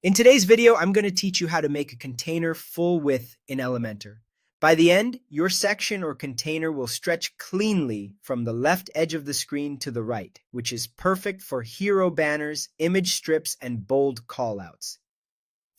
In today's video, I'm going to teach you how to make a container full width in Elementor. By the end, your section or container will stretch cleanly from the left edge of the screen to the right, which is perfect for hero banners, image strips, and bold callouts.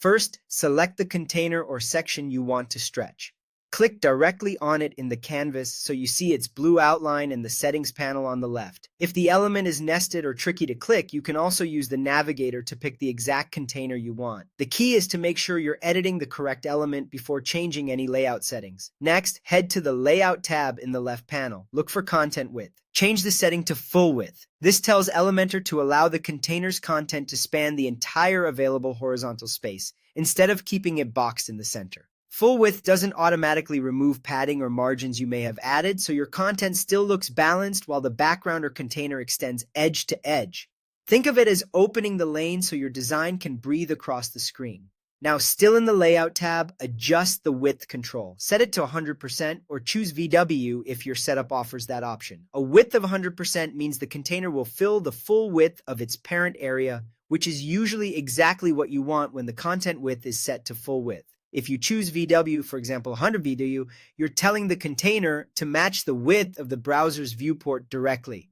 First, select the container or section you want to stretch. Click directly on it in the canvas so you see its blue outline and the settings panel on the left. If the element is nested or tricky to click, you can also use the navigator to pick the exact container you want. The key is to make sure you're editing the correct element before changing any layout settings. Next, head to the Layout tab in the left panel. Look for Content Width. Change the setting to full width. This tells Elementor to allow the container's content to span the entire available horizontal space, instead of keeping it boxed in the center. Full width doesn't automatically remove padding or margins you may have added, so your content still looks balanced while the background or container extends edge to edge. Think of it as opening the lane so your design can breathe across the screen. Now, still in the Layout tab, adjust the width control. Set it to 100% or choose VW if your setup offers that option. A width of 100% means the container will fill the full width of its parent area, which is usually exactly what you want when the content width is set to full width. If you choose VW, for example, 100 VW, you're telling the container to match the width of the browser's viewport directly.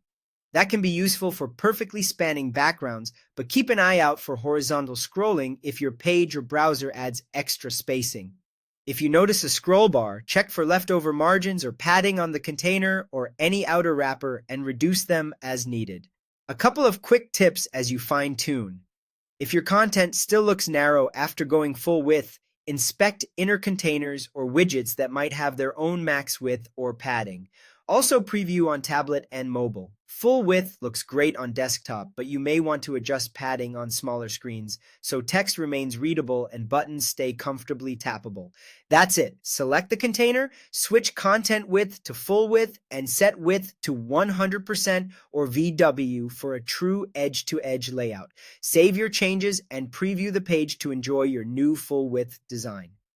That can be useful for perfectly spanning backgrounds, but keep an eye out for horizontal scrolling if your page or browser adds extra spacing. If you notice a scroll bar, check for leftover margins or padding on the container or any outer wrapper and reduce them as needed. A couple of quick tips as you fine-tune. If your content still looks narrow after going full width, inspect inner containers or widgets that might have their own max width or padding. Also preview on tablet and mobile. Full width looks great on desktop, but you may want to adjust padding on smaller screens so text remains readable and buttons stay comfortably tappable. That's it. Select the container, switch content width to full width, and set width to 100% or VW for a true edge-to-edge layout. Save your changes and preview the page to enjoy your new full width design.